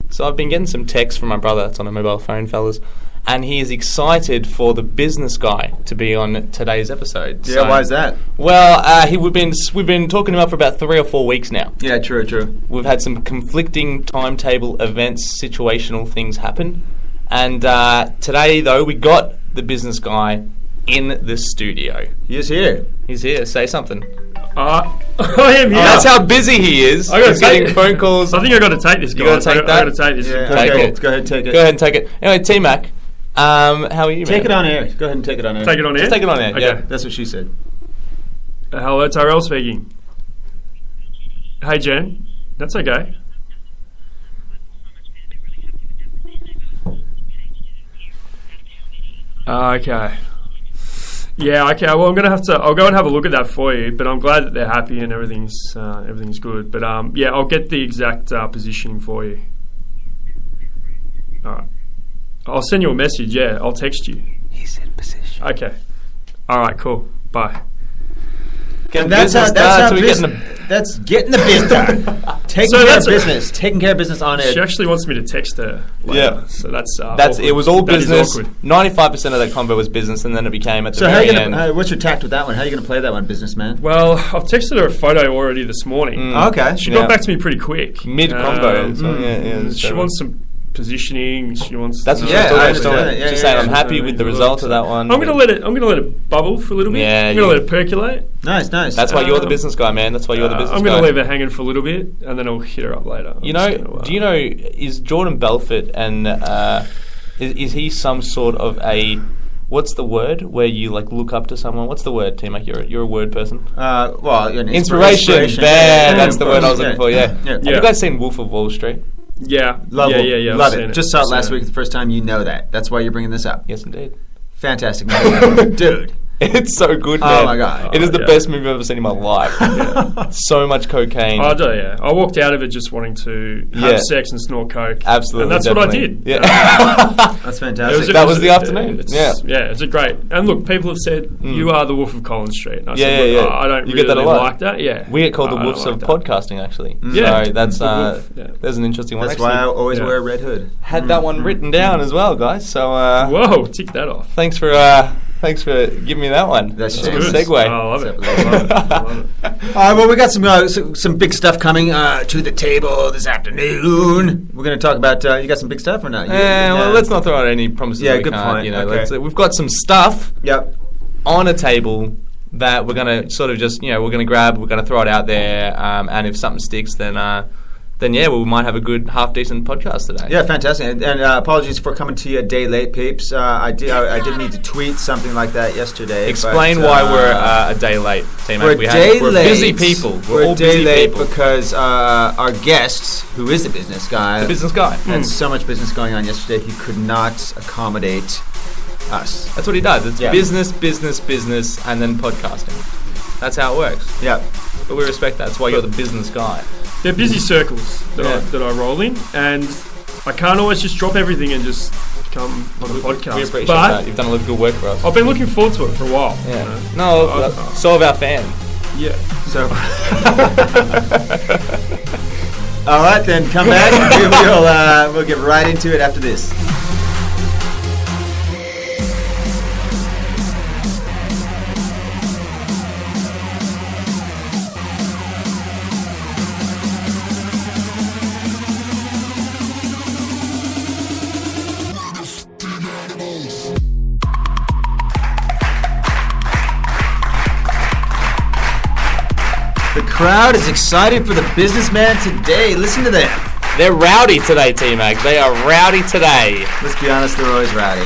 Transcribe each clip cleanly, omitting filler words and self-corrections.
So I've been getting some texts from my brother. It's on a mobile phone, fellas. And he is excited for the business guy to be on today's episode. Yeah, why is that? Well, we've been talking about for about 3 or 4 weeks now. Yeah, true. We've had some conflicting timetable events, situational things happen. And today, though, we got the business guy in the studio. He's here. He's here. Say something. I am here. That's how busy he is. He's getting phone calls. I think I got to take this, guys. You got to take that? I got to take this. Yeah, Take it. Go ahead, take it. Go ahead and take it. Anyway, T-Mac, how are you, man? Take it on air. Go ahead and take it on air. Take it on air? Just take it on air, Okay. yeah. That's what she said. Hello, Tyrell speaking. Hey, Jen. That's okay. Okay. Yeah, okay. Well, I'll go and have a look at that for you. But I'm glad that they're happy and everything's good. But yeah, I'll get the exact positioning for you. All right. I'll send you a message. Yeah, I'll text you. He said position. Okay. All right. Cool. Bye. That's getting the biz done. Taking care of business on She air. actually wants me to text her later, Yeah. so that's It awkward. was all That is business. awkward. 95% of that convo was business, and then it became at the So how are very you end. gonna? What's your tact with that one? How are you gonna play that one, businessman? Well, I've texted her a photo already this morning. Okay. She Yeah. got back to me pretty quick. Mid-combo. She so- wants some positioning. She wants. That's what Yeah, she's I talking understand about. that. Yeah, She's yeah, saying, yeah. I'm happy with the result of that one. I'm gonna let it bubble for a little bit. Yeah, I'm gonna let it percolate. Nice. That's why you're the business guy, man. That's why you're the business guy. I'm gonna leave her hanging for a little bit, and then I'll hit her up later. You know, do you know, is Jordan Belfort and is he some sort of a, what's the word where you like look up to someone? What's the word, T-Mac? You're a word person. Well, you're an Inspiration. Yeah, That's the word I was looking for. Yeah. Have Yeah. you guys seen Wolf of Wall Street? Yeah. Love it. Yeah. Love I've seen it. Just saw I've it last seen week. The first time you know that. That's why you're bringing this up. Yes, indeed. Fantastic movie. Dude. It's so good, man. Oh my God. It is the yeah. best movie I've ever seen in my life. So much cocaine. I do, yeah. I walked out of it just wanting to have sex and snort coke. Absolutely. And that's definitely. what I did. Yeah. That's fantastic. That was the afternoon. Yeah, it's a great. And look, people have said you are the Wolf of Collins Street. And I said, Yeah, look, yeah. I don't You really get that a lot. like that. Yeah, We get called the I don't wolves like of that. podcasting, actually. Yeah. So that's The wolf, yeah. there's an interesting one. That's Actually, why I always Yeah. wear a red hood. had that one written down as well, guys. So Whoa, tick that off. thanks for giving me that one. That's a good. good segue. Oh, I love it. I love it. All right, well, we got some big stuff coming to the table this afternoon. We're going to talk about. You got some big stuff or not? Well, let's not throw out any promises. Yeah, that we good can't, point. You know, Okay. we've got some stuff Yep. on a table that we're going to sort of just, we're going to grab, we're going to throw it out there, and if something sticks, then we might have a good, half-decent podcast today. Yeah, fantastic. And apologies for coming to you a day late, peeps. I did need to tweet something like that yesterday. Explain but, why we're a day late, T-Mac. We're We're busy people. We're all day busy late people. because our guest, who is the business guy, The business guy. had so much business going on yesterday, he could not accommodate us. That's what he does. It's Yeah. business, and then podcasting. That's how it works. Yeah. But we respect that. That's why you're the business guy. They're busy circles that I roll in, and I can't always just drop everything and just come on a podcast. We appreciate but that. You've done a lot of good work for us. I've been looking forward to it for a while. Yeah. You know? No, so have our fans. Yeah. So. All right, then come back. We'll get right into it after this. The crowd is excited for the businessman today. Listen to them. They're rowdy today, T-Mac. They are rowdy today. Let's be honest, they're always rowdy.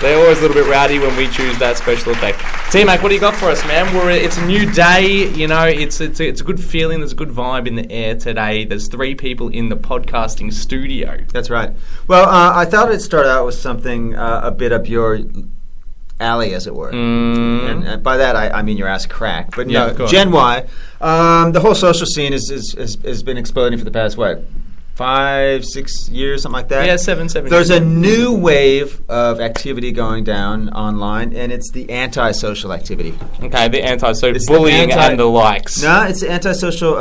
They're always a little bit rowdy when we choose that special effect. T-Mac, what do you got for us, man? It's a new day. It's a good feeling. There's a good vibe in the air today. There's 3 people in the podcasting studio. That's right. Well, I thought I'd start out with something a bit up your alley, as it were. And by that, I mean your ass crack. But Yeah, no, go on. Gen Y, the whole social scene has been exploding for the past, 5-6 years, something like that? Yeah, 7 There's years. a new wave of activity going down online, and it's the antisocial activity. Okay, the It's the bullying anti- and the likes. No, it's the antisocial,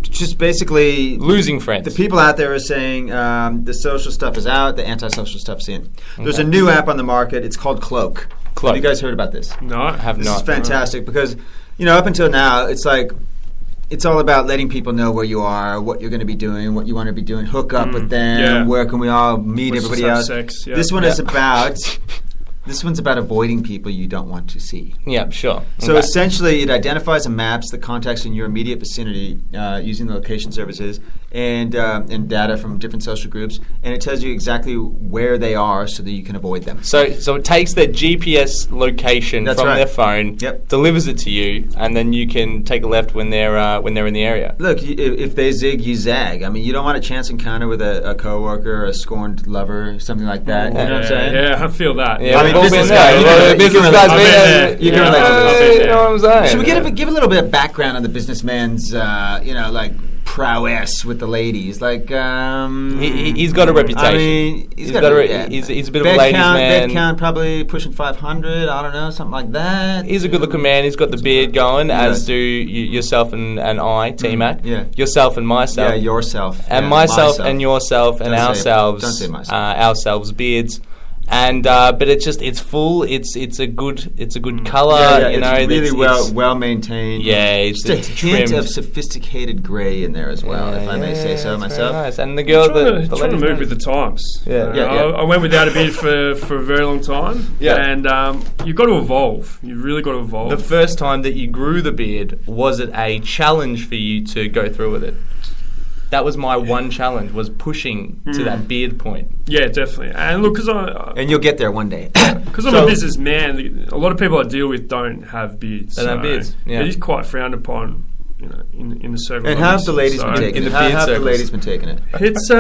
just basically losing friends. The people out there are saying the social stuff is out, the antisocial stuff's in. There's a new app on the market. It's called Cloak. Have you guys heard about this? No, I have not. This is fantastic because, up until now, it's like it's all about letting people know where you are, what you're going to be doing, what you want to be doing, hook up with them, where can we all meet everybody else. Sex, This one is about... This one's about avoiding people you don't want to see. Yeah, sure. So essentially, it identifies and maps the contacts in your immediate vicinity using the location services and data from different social groups, and it tells you exactly where they are so that you can avoid them. So it takes their GPS location from their phone, delivers it to you, and then you can take a left when they're in the area. Look, if they zig, you zag. I mean, you don't want a chance encounter with a coworker, or a scorned lover, something like that. You know what I'm saying? Yeah, I feel that. Yeah, I mean, business guy. You can relate to this. You know what I'm saying? Should we give a little bit of background on the businessman's, like prowess with the ladies? Like, he's got a reputation. I mean, he's a bit of a ladies' man. Bed count probably pushing 500. I don't know, something like that. He's a good-looking man. He's got the beard going, as do yourself and I, T-Mac. Yeah. Yourself and myself. Yeah, yourself. And myself and yourself and ourselves. Don't say myself. Ourselves beards. And but it's full. It's a good color. It's really well maintained. Yeah, it's just a hint of sophisticated grey in there as well, if I may say so myself. Nice. And the girl, trying to move with the times. I went without a beard for a very long time. Yeah, and you've got to evolve. You've really got to evolve. The first time that you grew the beard, was it a challenge for you to go through with it? That was my one challenge, was pushing to that beard point. Yeah, definitely. And look, and you'll get there one day. Because I'm a businessman, a lot of people I deal with don't have beards. They don't have beards. Yeah. It is quite frowned upon, in the circle. And how have the ladies been taking it? How have the ladies been taking it? It's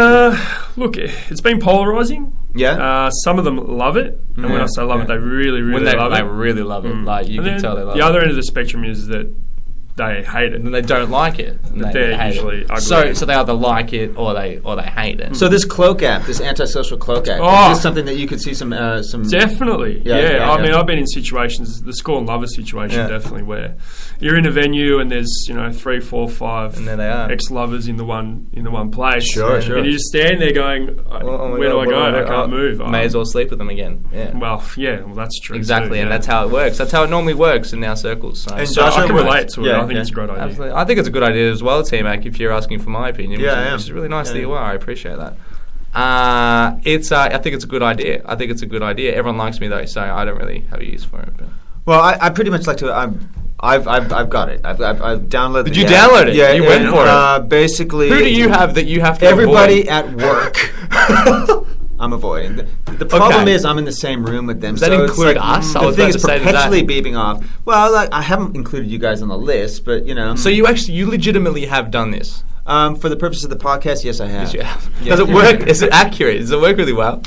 look, it's been polarizing. Yeah. Some of them love it, and when I say love it, they really love it. They really love it. Like you can tell they love it. The other end of the spectrum is that they hate it, and they don't like it. They're usually ugly. So they either like it or they hate it. So this Cloak app, this antisocial Cloak app, is this something that you could see some definitely. Yeah. I mean, I've been in situations, the scorn lover situation, definitely, where you're in a venue and there's 3, 4, 5 and there they are, ex-lovers in the one place. Sure. And you just stand there going, where do I go? I can't move. May as well sleep with them again. Yeah. Well, that's true. Exactly, too, and that's how it works. That's how it normally works in our circles. So I can relate to it. I think it's a great idea. Absolutely. I think it's a good idea as well, T-Mac, if you're asking for my opinion, which is really nice that you are. I appreciate that. I think it's a good idea. Everyone likes me though, so I don't really have a use for it. But. Well, I pretty much like to. I've got it. I've downloaded. Did you download it? Yeah, you went for it. Basically, who do you have that you have to everybody avoid? At work. I'm avoiding. The problem is I'm in the same room with them. Does that include us? The thing is perpetually beeping off. Well, I haven't included you guys on the list, but So you legitimately have done this? For the purpose of the podcast, yes, I have. Yes, you have. Does it work? Is it accurate? Does it work really well?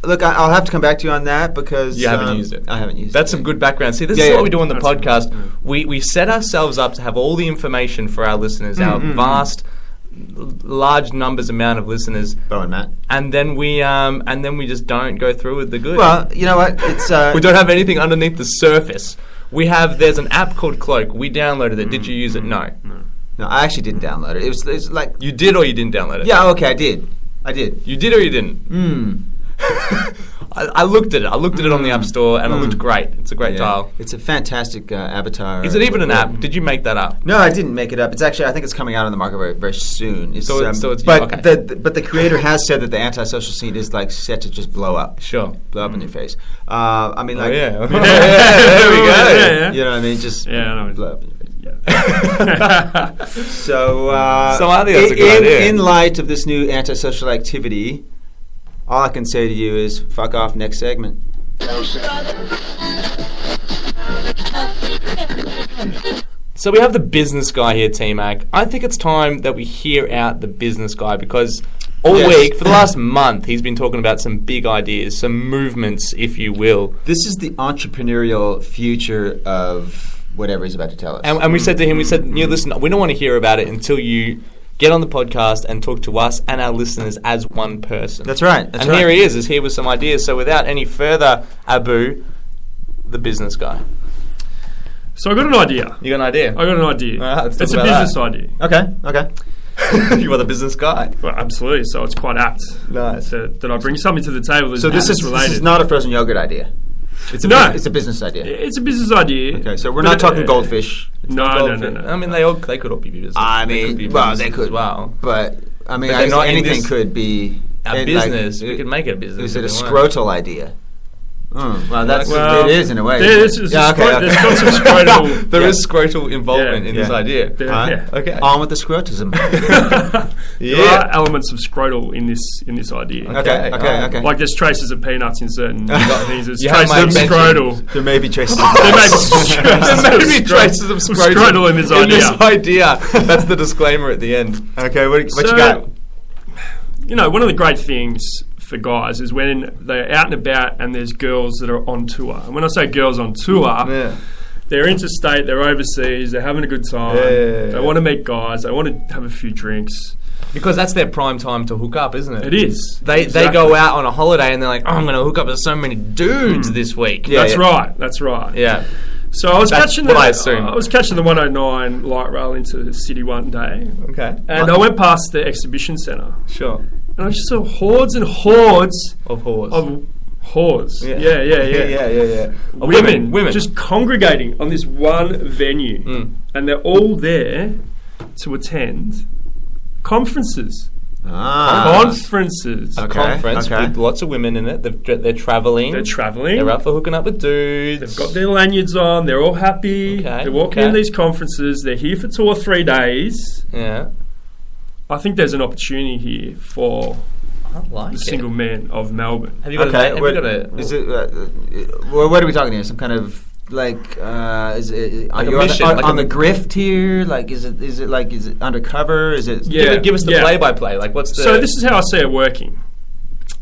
Look, I'll have to come back to you on that because you haven't used it. I haven't used it. That's some good background. See, this is what we do on the podcast. We set ourselves up to have all the information for our listeners, our vast, large amount of listeners. Bo and Matt. And then we just don't go through with the good. Well, you know what? It's we don't have anything underneath the surface. There's an app called Cloak. We downloaded it. Did you use it? No. No, I actually didn't download it. It was like... You did or you didn't download it? Yeah, okay, I did. You did or you didn't? I looked at it. I looked at it on the App Store and it looked great. It's a great tile. It's a fantastic avatar. Is it even an app? Did you make that up? No, I didn't make it up. It's actually, I think it's coming out on the market very, very soon. But the creator has said that the antisocial scene is like set to just blow up. Sure. Blow up in your face. I mean, like... there we go. Yeah. You know what I mean? Just blow up in your face. So I think that's a good idea. In light of this new antisocial activity, all I can say to you is fuck off. Next segment. So we have the business guy here, T-Mac. I think it's time that we hear out the business guy because all week, for the last month, he's been talking about some big ideas, some movements, if you will. This is the entrepreneurial future of whatever he's about to tell us. And we said to him, listen, we don't want to hear about it until you get on the podcast and talk to us and our listeners as one person. That's right. Here he is here with some ideas. So without any further ado, the business guy. So I got an idea. You got an idea? I got an idea. Let's talk It's a about business idea. Okay. You are the business guy. Well, absolutely. So it's quite apt Nice. that I bring something to the table that's So this related. is not a frozen yogurt idea. It's a it's a business idea. It's a business idea. Okay, so we're not talking goldfish. No. I mean, they could all be business. They could as well. But I mean, But I they're guess not in anything this- could be A business. We could make it a business. Is it a if we want. scrotal idea? Well, Well, it is in a way. There's okay. there's got some scrotal. There is scrotal involvement in this idea. Yeah. Okay. On with the scrotism. There are elements of scrotal in this idea. Okay. Like there's traces of peanuts in certain things. There's You have traces of my scrotal. There may be traces. There There may be traces of scrotal in this idea. That's the disclaimer at the end. Okay, what you got? You know, one of the great things for guys is when they're out and about and there's girls that are on tour. And when I say girls on tour, they're interstate, they're overseas, they're having a good time. They want to meet guys, they want to have a few drinks. Because that's their prime time to hook up, isn't it? It is. They go out on a holiday and they're like, I'm going to hook up with so many dudes this week. That's right. Yeah. So I was catching what I assume. I was catching the 109 light rail into the city one day. Okay. And I went past the exhibition centre. Sure. And I just saw hordes and hordes of whores. Of whores. Yeah. Women just congregating on this one venue. And they're all there to attend conferences. Conferences. A conference with lots of women in it. They're travelling. They're out for hooking up with dudes. They've got their lanyards on. They're all happy. They're walking in these conferences. They're here for 2 or 3 days. Yeah. I think there's an opportunity here for the single men of Melbourne. Have you got Is it? What are we talking here? Some kind of is it like are you a mission, on the grift here? Like, is it undercover? Is it? Give us the play-by-play. Like, what's the? So this is how I see it working.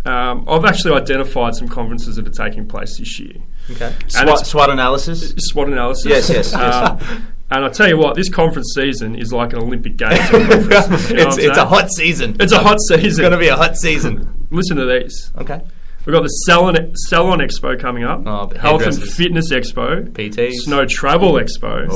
I've actually identified some conferences that are taking place this year. Okay. SWOT analysis. SWOT analysis. Yes. And I tell you what, this conference season is like an Olympic Games. It's a hot season. It's a hot season. It's going to be a hot season. Listen to these. Okay. We've got the Salon Expo coming up. Health and Fitness Expo. PTs. Snow Travel Expo.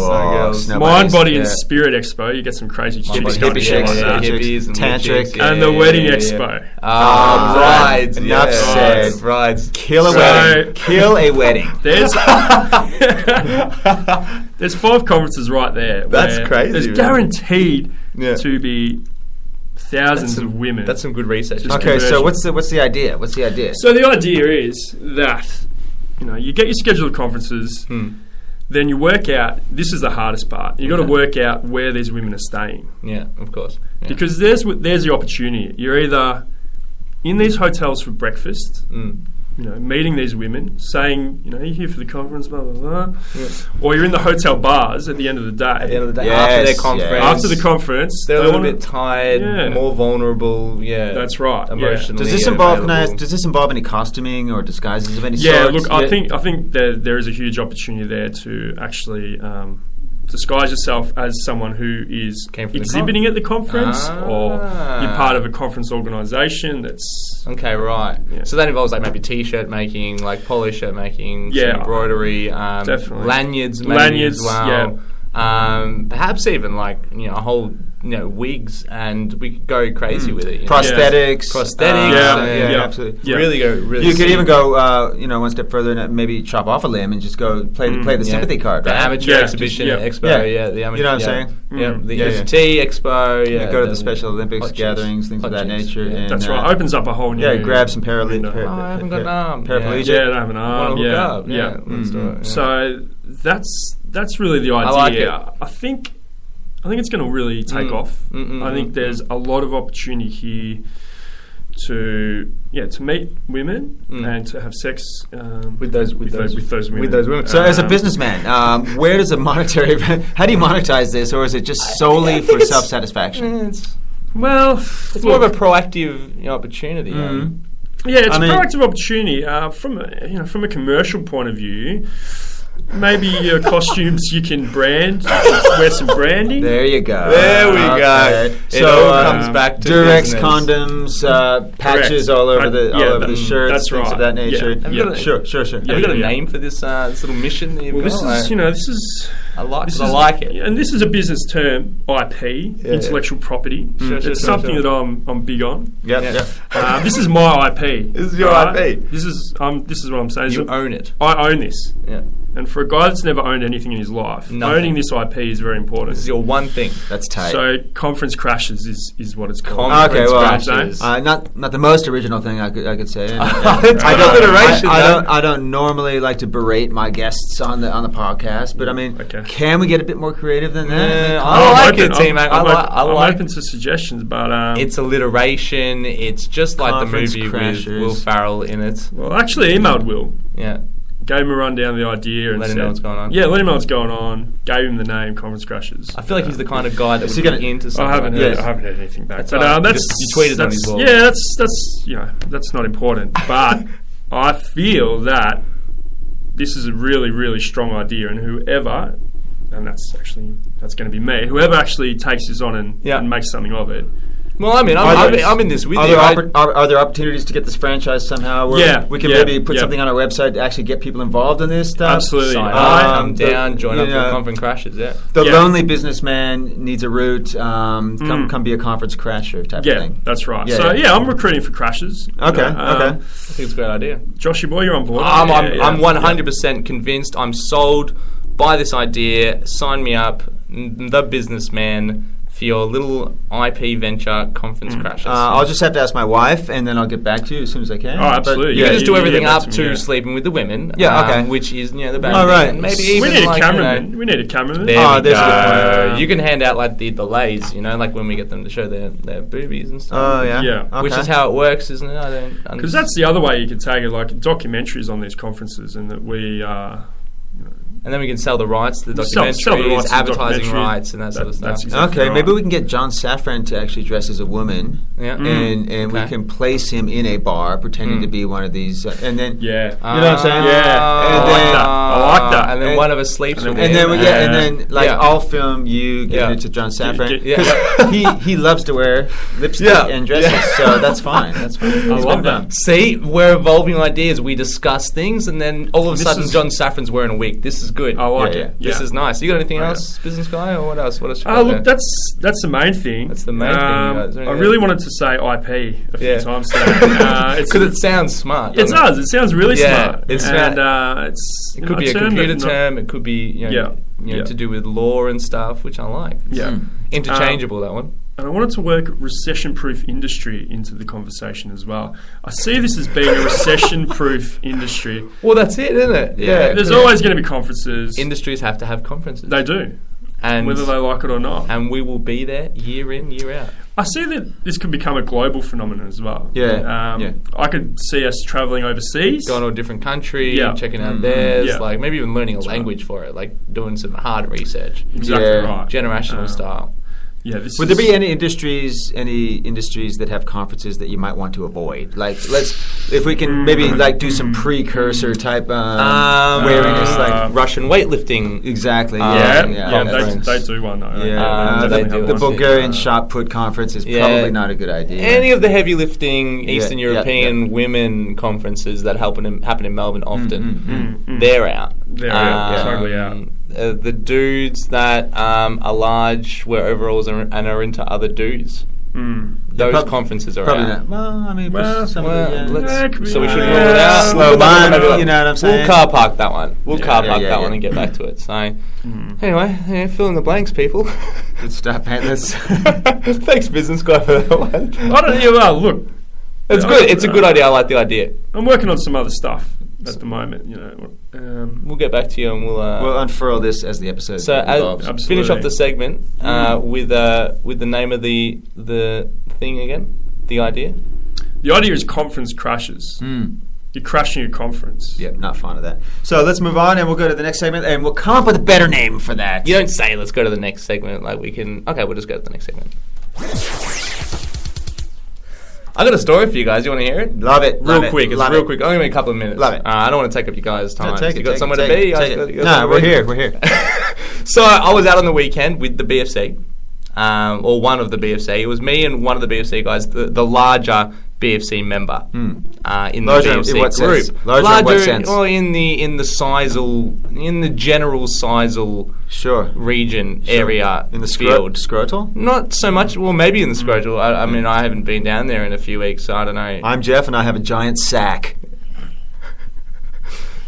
Mind, Body and Spirit Expo. You get some crazy chicks going hippies and tantric. And the Wedding Expo. Brides. Enough said. Brides. Kill a wedding. Kill a wedding. There's 5 conferences right there. That's crazy. There's guaranteed to be thousands of women. That's some good research. Okay, so what's the idea? What's the idea? So the idea is that you get your schedule of conferences, then you work out. This is the hardest part. You got to work out where these women are staying. Yeah, of course. Yeah. Because there's the opportunity. You're either in these hotels for breakfast. Meeting these women, saying, you're here for the conference, blah, blah, blah. Yeah. Or you're in the hotel bars at the end of the day. After their conference. After the conference. They're a little bit tired, more vulnerable, That's right. Emotionally. Does this involve any costuming or disguises of any sort? Yeah, look, I think there is a huge opportunity there to actually disguise yourself as someone who is exhibiting at the conference, or you're part of a conference organisation that's... Okay, right. Yeah. So that involves like maybe T-shirt making, like polo shirt making, some embroidery, definitely. Lanyards maybe as well. Perhaps even like a whole wigs, and we could go crazy with it. Prosthetics, absolutely. Yeah. Really go. You could even go, one step further and maybe chop off a limb and just go play the sympathy card. The amateur exhibition expo. The amateur. You know what I'm saying? The FT expo. You go to the Special Olympics gatherings, things of that nature. And, that's right. Opens up a whole new. Grab some I haven't got an arm. Paraplegic. Yeah, I don't have an arm. So that's really the idea. I like it. I think it's going to really take off. I think there's a lot of opportunity here to meet women and to have sex with those women. So, as a businessman, where does how do you monetize this, or is it just solely for self-satisfaction? It's more of a proactive opportunity. Yeah, it's a proactive opportunity from a commercial point of view. Maybe your costumes you can brand. You can wear some branding. There you go. There we go. It all comes back to Durex business. condoms, patches all over the shirts, that's things right. of that nature. Yeah. Sure. Have you got a name for this little mission that you've got? This is. I like it. And this is a business term, IP, intellectual property. It's something that I'm big on. Yep. This is my IP. This is your IP. This is what I'm saying. You own it. I own this. Yeah. And for a guy that's never owned anything in his life, owning this IP is very important. This is your one thing. That's tight. So conference crashes is what it's called. Okay, well, crashes. not the most original thing I could say. It's alliteration. I don't normally like to berate my guests on the podcast, but I mean, can we get a bit more creative than that? I like it, T-Mac. I'm open to suggestions, but it's alliteration. It's just like the Conference movie crashers. with Will Ferrell in it. well, actually, emailed Will. Yeah. Gave him a rundown of the idea and Let him said, know what's going on. Yeah, let him know what's going on. Gave him the name, Conference Crashes. I feel like he's the kind of guy that Is would he get gonna- into I something haven't, like heard, this. I haven't heard anything back. That's But all right. that's You tweeted on his wall. Yeah, that's not important. But I feel that this is a really, really strong idea, and whoever, and that's going to be me, whoever actually takes this on and makes something of it. Well, I mean, I'm in this with you. Are there opportunities to get this franchise somehow? Where we can maybe put something on our website to actually get people involved in this stuff. Absolutely. I'm down. Join up for Conference Crashes. Yeah. The lonely businessman needs a route. Come be a conference crasher type of thing. Yeah, that's right. Yeah, So I'm recruiting for Crashes. Okay. I think it's a great idea. Joshy boy, you're on board. I'm 100% convinced. I'm sold by this idea. Sign me up, the businessman, for your little IP venture, Conference Crashes. I'll just have to ask my wife, and then I'll get back to you as soon as I can. Oh, absolutely. You can just do everything up to to sleeping with the women. Yeah, okay. Which is the bad All thing. right. And maybe We even need a like, cameraman. We need a cameraman. There we there's a good go. point. You can hand out like the lays, like when we get them to show their boobies and stuff. Oh, yeah? Yeah. Okay. Which is how it works, isn't it? Because that's the other way you could take it, like documentaries on these conferences, and that we. And then we can sell the rights to the Sell documentaries, the rights to the advertising documentary. rights, and that sort of stuff. That's exactly Okay, right. maybe we can get John Safran to actually dress as a woman, Yeah. and we can place him in a bar pretending to be one of these, and then Yeah. you know what I'm saying? Yeah. And I like that. And then And- one of us sleeps with And him. then I'll film you giving it to John Safran because he loves to wear lipstick and dresses, so that's fine. That's fine. I love that. See, we're evolving ideas. We discuss things, and then all of a This sudden, is- John Safran's wearing a wig. This is good. I like Yeah, it. This is nice. You got anything else, business guy, or what else? What else? You got Look, there? that's the main thing. That's the main thing. Is there I anything really else? wanted to say IP a few times today. Because it sounds smart. It doesn't does. It sounds really Yeah, smart. it's and It could be a computer term. It could be to do with law and stuff, which I like. Yeah. Interchangeable, that one. And I wanted to work recession-proof industry into the conversation as well. I see this as being a recession-proof industry. Well, that's it, isn't it? Yeah. There's always going to be conferences. Industries have to have conferences. They do, and whether they like it or not. And we will be there year in, year out. I see that this could become a global phenomenon as well. Yeah. I could see us travelling overseas. Going to a different country, Yeah. checking out theirs, Yeah. like maybe even learning a language for it, like doing some hard research. Exactly right. Generational style. Yeah, Would there be any industries that have conferences that you might want to avoid? Like, if we can maybe do some precursor type wariness, like Russian weightlifting. Exactly. They do one. They do the one. Bulgarian shot put conference is probably not a good idea. Any of the heavy lifting Eastern Yeah, European women conferences that happen in Melbourne often, they're out. They're out. Totally out. The dudes that are large, wear overalls and are into other dudes. Those conferences are probably out. not. Well, I mean, so we should rule it out. Slow line, you know what I'm saying? We'll car park that one. We'll car park that yeah. one and get back to it. So, anyway, fill in the blanks, people. Good stuff, Atlas. Thanks, business guy, for that one. I don't know. Well, look, It's good. It's a good idea. I like the idea. I'm working on some other stuff at the moment. We'll get back to you and we'll unfurl this as the episode evolves. Finish off the segment with the name of the thing again. The idea. The idea is conference crashes. You're crashing a conference. Yeah, not fond of that. So let's move on, and we'll go to the next segment, and we'll come up with a better name for that. You don't say let's go to the next segment. Like we can. Okay, we'll just go to the next segment. I got a story for you guys. You want to hear it? Love it. Real quick. It's real quick. Only a couple of minutes. Love it. I don't want to take up you guys' time. Take it. You got somewhere to take be? it. No, we're here. We're here. So I was out on the weekend with the BFC, or one of the BFC. It was me and one of the BFC guys, the larger BFC member in larger, the BFC in what group. Sense? Larger in what sense? Well, in the general sizal region area in the field. scrotal. Not so much. Well, maybe in the scrotal. I mean, I haven't been down there in a few weeks, so I don't know. I'm Jeff, and I have a giant sack.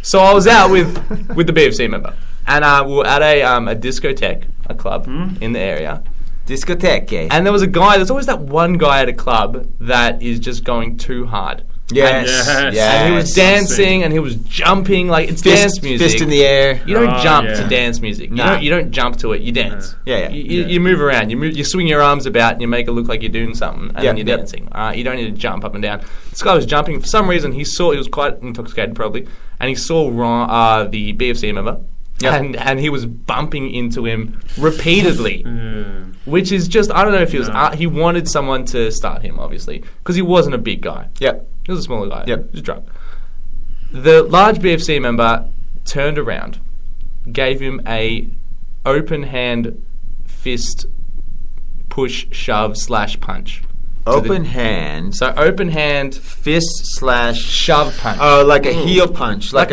So I was out with the BFC member, and we were at a discotheque, a club in the area. Discotheque. And there was a guy. There's always that one guy at a club that is just going too hard. Yes. And he was dancing and he was jumping like it's dance music. Fist in the air. You don't jump to dance music. No. You don't jump to it. You dance. Yeah. You move around. You swing your arms about and you make it look like you're doing something, and then you're dancing. You don't need to jump up and down. This guy was jumping for some reason. He was quite intoxicated probably, and he saw the BFC member. Yep. And he was bumping into him repeatedly, which is just, I don't know if he was, he wanted someone to start him, obviously, because he wasn't a big guy. Yep. He was a smaller guy. Yep. He was drunk. The large BFC member turned around, gave him a open hand fist push, shove / punch. Open hand. So open hand fist / shove punch. Oh, like a heel punch, the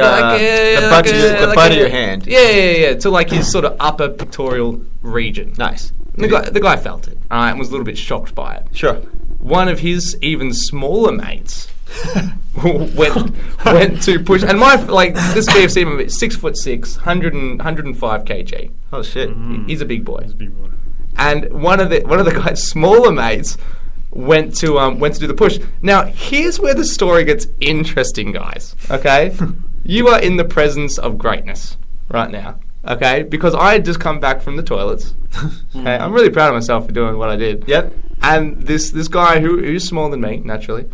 butt of your hand. Yeah. To like his sort of upper pectoral region. Nice. The guy felt it, and was a little bit shocked by it. Sure. One of his even smaller mates went to push, and this BFC member, 6'6", 105 kg. Oh shit. He's a big boy. And one of the guy's smaller mates went to do the push. Now, here's where the story gets interesting, guys. Okay, you are in the presence of greatness right now. Okay, because I had just come back from the toilets. Okay, I'm really proud of myself for doing what I did. Yep. And this guy who's smaller than me, naturally,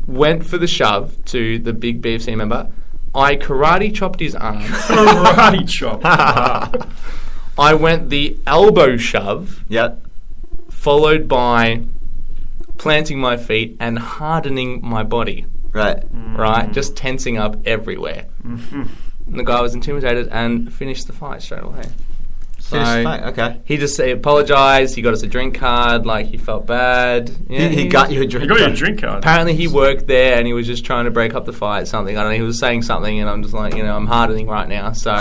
went for the shove to the big BFC member. I karate chopped his arm. Karate chop. I went the elbow shove. Yep. Followed by planting my feet and hardening my body. Right. Right? Just tensing up everywhere. And the guy was intimidated and finished the fight straight away. Okay. He just apologised. He got us a drink card. Like, he felt bad. Yeah, he got you a drink card. He got you a drink card. Apparently he worked there and he was just trying to break up the fight, something. I don't know. He was saying something and I'm just like, I'm hardening right now, so...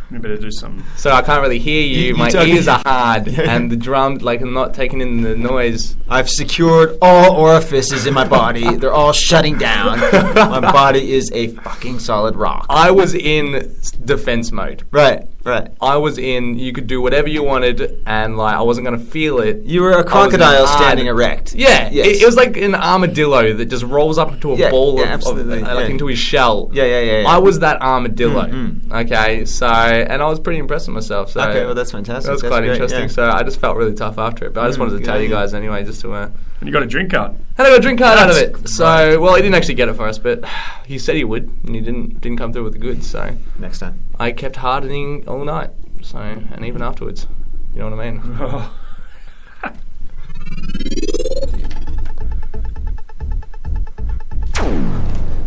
You better do something. So I can't really hear you. My ears are hard, and the drum, I'm not taking in the noise. I've secured all orifices in my body. They're all shutting down. My body is a fucking solid rock. I was in defense mode. Right. I was in, you could do whatever you wanted, and I wasn't going to feel it. You were a crocodile standing erect. Yeah. Yes. It was like an armadillo that just rolls up into a ball into his shell. Yeah. I was that armadillo. Okay, so, and I was pretty impressed with myself. So okay, well that's fantastic. That was quite interesting. Yeah. So I just felt really tough after it, but I just wanted to tell you guys anyway, just to... and you got a drink card. And I got a drink card out of it. So, well, he didn't actually get it for us, but he said he would, and he didn't come through with the goods. So next time, I kept hardening all night. So, and even afterwards, you know what I mean.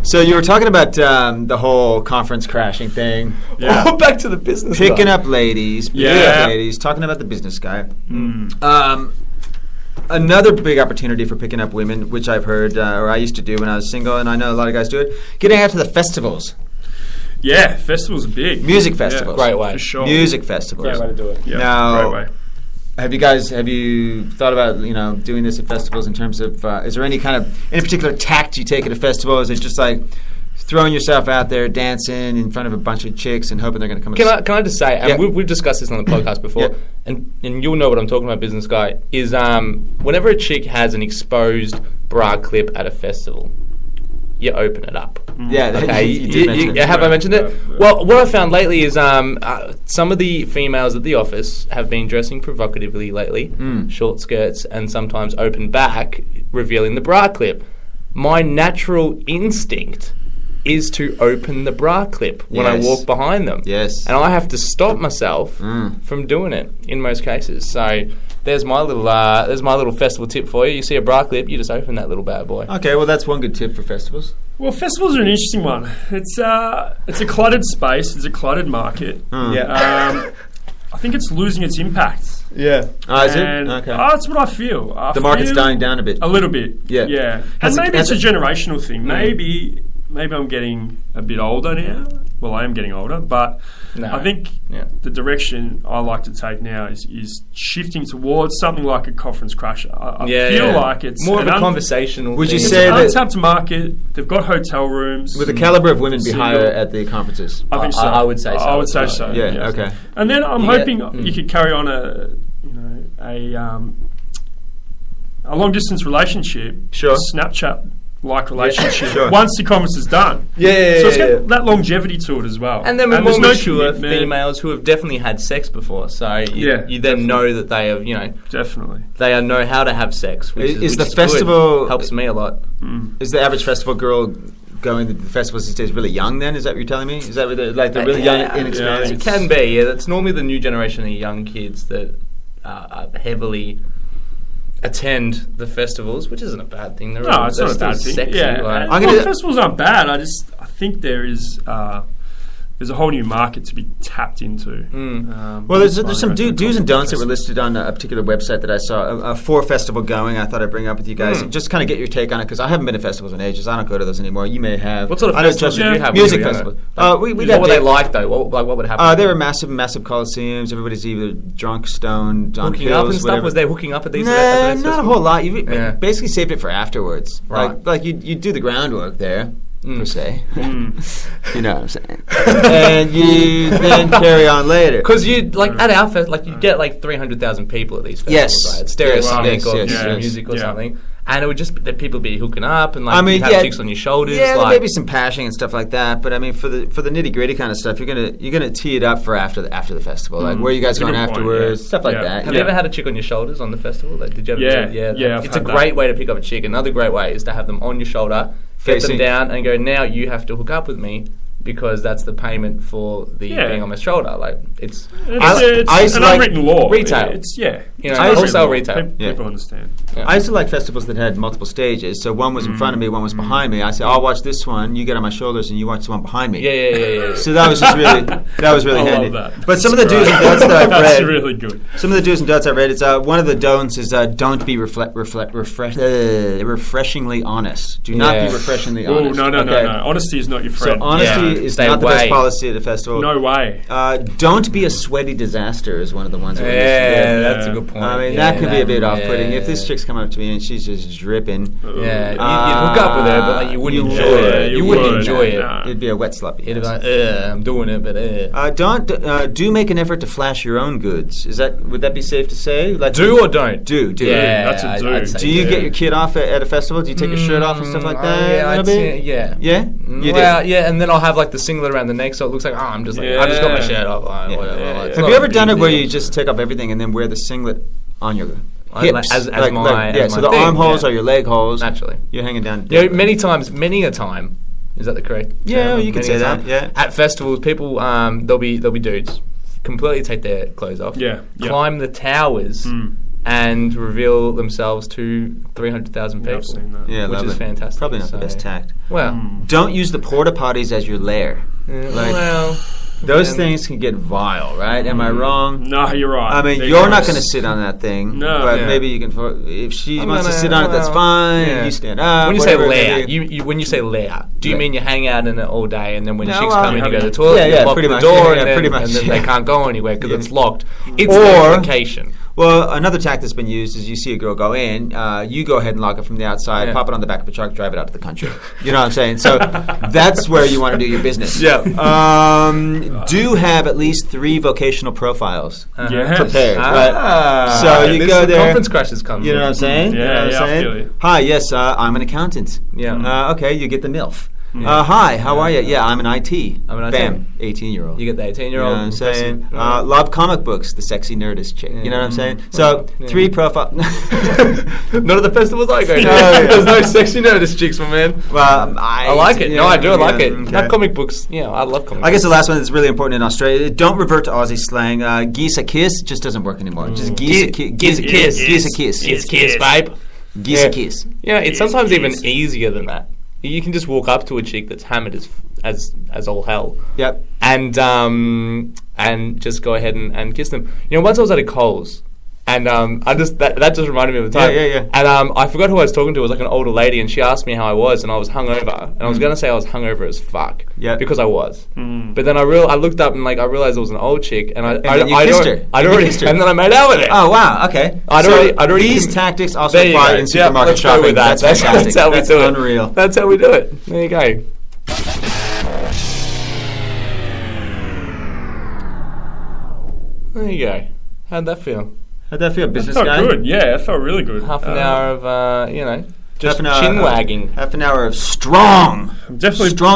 So you were talking about the whole conference crashing thing. Yeah. Oh, back to the business picking guy. Up ladies. Talking about the business guy. Another big opportunity for picking up women, which I've heard, or I used to do when I was single, and I know a lot of guys do it, getting out to the festivals. Yeah, festivals are big. Music festivals. Great way. For sure. Music festivals. Great way to do it. Yeah, now, great way. Have you thought about, doing this at festivals in terms of, is there any particular tact you take at a festival? Is it just like throwing yourself out there, dancing in front of a bunch of chicks and hoping they're going to come? Can I just say, and we've discussed this on the podcast before, and you'll know what I'm talking about, business guy, is whenever a chick has an exposed bra clip at a festival, you open it up. Yeah, okay. you did mention it. Have I mentioned it? Well, what I found lately is some of the females at the office have been dressing provocatively lately, short skirts and sometimes open back, revealing the bra clip. My natural instinct is to open the bra clip when I walk behind them. Yes. And I have to stop myself from doing it in most cases. So there's my little festival tip for you. You see a bra clip, you just open that little bad boy. Okay, well, that's one good tip for festivals. Well, festivals are an interesting one. It's a cluttered space. It's a cluttered market. Yeah. I think it's losing its impact. Yeah. Is it? And, Okay. that's what I feel. The market's dying down a bit. A little bit. Yeah. Yeah. Has And it- maybe has it's a it- generational thing. Maybe I'm getting a bit older now. Well, I am getting older, but No. I think the direction I like to take now is shifting towards something like a conference crusher. I feel like it's more of a an conversational Would you thing. It's say an that- untapped market. They've got hotel rooms. Would the caliber of women be Single. higher at the conferences? I think so. I would say so. I would say so. Yeah, okay. And then I'm Yeah. hoping you could carry on a long distance relationship, Sure. Snapchat-like relationship. Sure. Once the conference is done. Yeah, So it's got that longevity to it as well. And then with there's more mature commitment. females who have definitely had sex before, so you then know that they have, Definitely. they know how to have sex. Which Is is the good. festival- helps me a lot. Is the average festival girl going to the festivals these days really young then? Is that what you're telling me? Is that what they're really young, Yeah, inexperienced? It can be. Yeah, that's normally the new generation of young kids that heavily attend the festivals, which isn't a bad thing. They're No, it's they're not a still bad thing. sexy, Yeah, like- and, festivals aren't bad. I think there's a whole new market to be tapped into. Well, there's some do's and don'ts that were listed on a particular website that I saw. For festival going, I thought I'd bring up with you guys and just kind of get your take on it, because I haven't been to festivals in ages. I don't go to those anymore. You may have. What sort of I know festivals Justin- did you have? Music when you were festivals. younger? We What got were they like though? What would happen? They were massive coliseums. Everybody's either drunk, stoned, on hooking pills, up and stuff. whatever. Was they hooking up at these? Nah, at these not a festivals? whole lot. You Yeah. basically saved it for afterwards. Right. Like you do the groundwork there, per se. You know what I'm saying? And you then carry on later. Because you at our fest, you get 300,000 people at these festivals. Yes. Right? It's Stereosonic Yes, or yes. music or Yeah. something, and it would just that people be hooking up and you'd have chicks on your shoulders. Yeah, there may be some pashing and stuff like that, but I mean, for the nitty gritty kind of stuff, you're gonna tee it up for after the festival, like where you guys That's a going good point, afterwards, yeah. stuff like Yeah. that. Have you ever had a chick on your shoulders on the festival? Did you ever? Yeah, I've It's a had great that. way to pick up a chick. Another great way is to have them on your shoulder, get them Facing- down, and go. Now you have to hook up with me. Because that's the payment for the being on my shoulder. It's I used to an like unwritten law. retail. It's wholesale retail. People understand. I used to like festivals that had multiple stages. So one was in front of me, one was behind me. I said, "I'll watch this one. You get on my shoulders, and you watch the one behind me." Yeah. So that was just really I handy. love that. But some of the do's and don'ts that I've That's read, really good. some of the do's and don'ts I read, it's one of the don'ts is don't be refreshingly honest. Do not Yeah. be refreshingly Oh, honest. no. Okay? Honesty is not your So friend. honesty Yeah. is Stay not the best away. policy at a festival. No way. Don't be a sweaty disaster is one of the ones. That were listed Yeah, there. that's a good point. I mean, Yeah, that can be a bit yeah. off-putting. If this chick's coming up to me and she's just dripping, Yeah, you'd hook up with her, but you wouldn't enjoy it. You wouldn't enjoy it. Nah. it'd be a wet sloppy. It'd be like, I'm doing it, but Do make an effort to flash your own goods. Would that be safe to say? Like, do or don't? do. Yeah, That's a do. I'd say Do you do. get your kid off at a festival? Do you take your shirt off and stuff like that? Yeah, a I'd little say, bit? yeah. Yeah? You Well, do. yeah, and then I'll have the singlet around the neck, so it looks like I just got my Yeah. shirt off. Yeah. Whatever. Yeah. It's Have not you a ever big done it where deal. you just take off everything and then wear the singlet on your Like, hips? as yeah, my so the thing, armholes yeah. are your leg holes. Naturally. You're hanging down. You know, many a time. Is that the correct? Yeah, term? you could Many say a that, time. yeah. At festivals, people there'll be dudes completely take their clothes off. Yeah. Climb the towers and reveal themselves to 300,000 Yeah, I've people. seen that. Yeah, which lovely. is fantastic. Probably not the So- best tact. Well, Don't use the porta potties as your lair. Like, well, those and- things can get vile, right? Am I wrong? No, you're right. I mean, They're you're not gross. going to sit on that thing. No. But Yeah. maybe you can. If she I'm wants to gonna- sit on it, that's well, fine. yeah. You stand up. When you say whatever, lair, maybe. when you say lair, do you Lair. mean you hang out in it all day and then when No, chicks well, come in, you you go to the have- toilet, yeah, you yeah, lock pretty the much, door, yeah, and then, pretty much, and then yeah. they can't go anywhere because Yeah. it's locked. It's Or- their vacation. Well, another tact that's been used is you see a girl go in, you go ahead and lock it from the outside, Yeah. pop it on the back of a truck, drive it out to the country. You know what I'm saying? So that's where you want to do your business. Yeah. Do have at least 3 vocational profiles Yes. prepared. Ah, Right? So you this go is there. Conference crashes comes. You know what I'm saying? Yeah, You know what I'm yeah, I saying? feel you. Hi, yes, I'm an accountant. Yeah. Okay, you get the MILF. Hi, how are you? Yeah, I'm an IT. I'm an IT. Bam, 18-year-old. You get the 18-year-old. You know what I'm saying? Yeah. Love comic books, the sexy nerdist chick. You know what I'm saying? So, Yeah. 3 profile... None of the festivals I go to. There's no sexy notice chicks, my man. Well, I like it. No, I do. I like it. okay. Not comic books. Yeah, I love comic books. I guess the last one that's really important in Australia, don't revert to Aussie slang. Geese a kiss just doesn't work anymore. Just geese a kiss. Geese a kiss. Geese a kiss. Kiss, babe. Geese a kiss. Yeah, it's sometimes even easier than that. You can just walk up to a chick that's hammered as all hell. Yep. And just go ahead and kiss them. You know, once I was at a Coles, and I just that just reminded me of the time. Yeah. And I forgot who I was talking to. It was like an older lady, and she asked me how I was, and I was hungover, and I was going to say I was hungover as fuck. Yeah. Because I was. But then I looked up and I realized it was an old chick, and then you kissed her. and then I made out with her. Oh wow! Okay. I'd already. These tactics also There you apply go. in supermarket let's shopping. Go with that. That's fantastic. That's how we That's do it. unreal. That's how we do it. There you go. There you go. How'd that feel? How'd that feel, business Felt guy? good. Yeah, it felt really good. Half an hour of just Half an hour, chin wagging. Half an hour of strong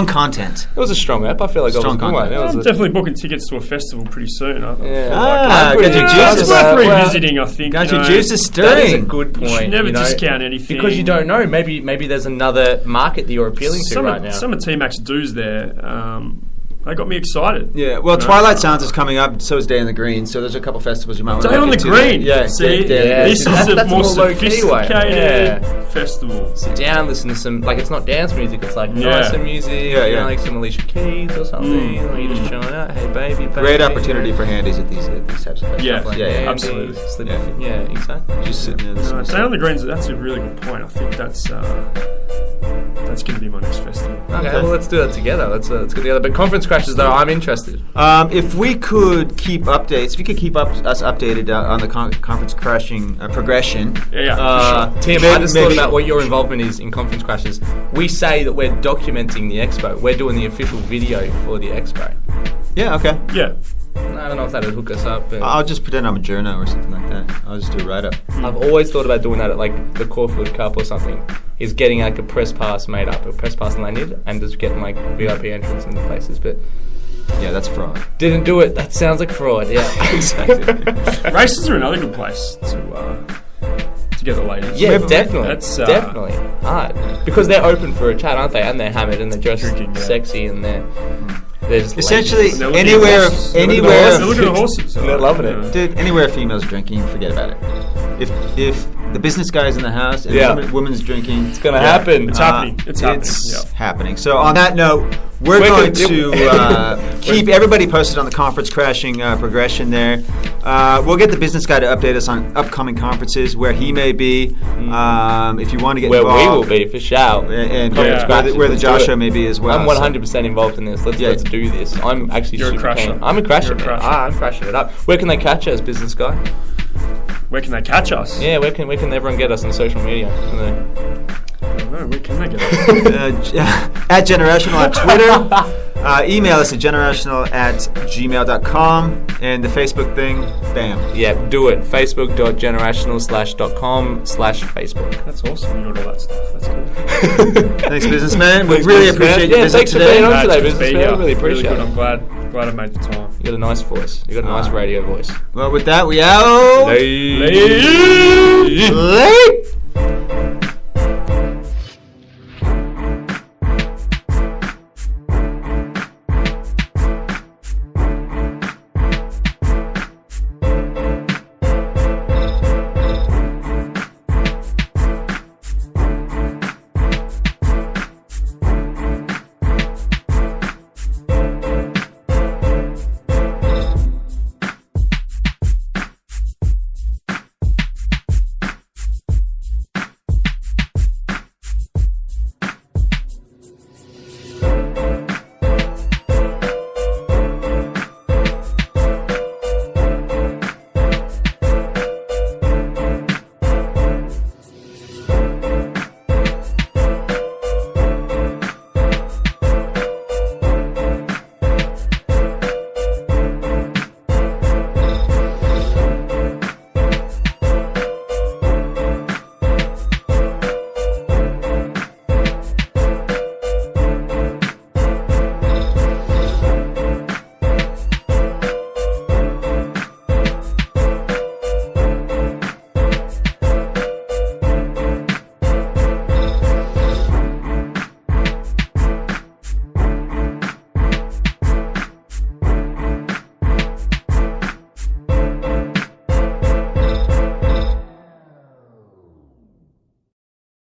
content. It was a strong app. I feel like it was a good one. It was I'm definitely booking tickets to a festival pretty soon. Yeah. Got your juices. It's worth revisiting, I think. Got your juices That is a stirring. good point. You should never you know, discount anything. because you don't know. Maybe there's another market that you're appealing to some right of, now. Some of T-Mac's dues there, they got me excited. Yeah, well, Twilight Sounds is coming up, so is Day on the Green, so there's a couple festivals you might want to Day on the Green. Yeah, See, Day on the Green. this is a That's more more low-key way. sophisticated festival. Sit down, listen to some, like, it's not dance music, it's like Yeah. nicer music, Yeah, you know, yeah. like some Alicia Keys or something, or you're just chilling out, hey baby. Great opportunity for handies at these types of festivals. Yeah, Like yeah, Andy, absolutely. Slip- Yeah. yeah, exactly. Just sitting there. listening to Day on the Green's, that's a really good point. I think that's going to be my next festival. Okay, well, let's do that together. Let's get together. But conference crashes, though, I'm interested. If we could keep updates, if you could keep us updated on the conference crashing progression. Yeah, for Tim, maybe- I just thought about what your involvement is in conference crashes. We say that we're documenting the expo. We're doing the official video for the expo. Yeah, okay. Yeah. I don't know if that would hook us up. But I'll just pretend I'm a journo or something like that. I'll just do a write-up. I've always thought about doing that at like the Caulfield Cup or something. Is getting like a press pass made up, a press pass lanyard, and just getting like VIP entrance into places. But Yeah, that's fraud. didn't do it. That sounds like fraud. Yeah, exactly. Races are another good place to get the ladies. Yeah, Maybe- definitely. That's, definitely hard because they're open for a chat, aren't they? And they're hammered and they're dressed Drinking, yeah. sexy and they're just Essentially, ladies. They're looking anywhere, at horses. anywhere, They're looking at horses. They're loving it. dude, anywhere females drinking, forget about it. If the business guy's in the house and Yeah. the woman's drinking, It's gonna happen. It's happening. It's happening. It's Yeah. happening. So on that note, we're We're going gonna- to keep everybody posted on the conference crashing progression there. We'll get the business guy to update us on upcoming conferences, where he may be, if you want to get Where we involved. will be for sure. And Yeah. where the Let's Josh do show it. may be as well. I'm 100% involved in this. Let's do this. I'm actually You're a super crasher. keen. I'm a crasher. You're a man. crasher. I'm crashing it up. Where can they catch us, business guy? Where can they catch us? Yeah, where can everyone get us on social media? I don't know. Where can they get us? At Generational on Twitter. Email us at generational@gmail.com. And the Facebook thing, bam. Yeah, do it. Facebook.generational/.com/Facebook. That's awesome. You got all that stuff. That's cool. Thanks, businessman. We Thanks, really businessman. appreciate your Yeah, visit thanks for today. being on Nah, it's today, good to be businessman. I here. really appreciate good. it. I'm glad I made the time. You got a nice voice. You got a nice radio voice. Well, with that, we out. Late. Late.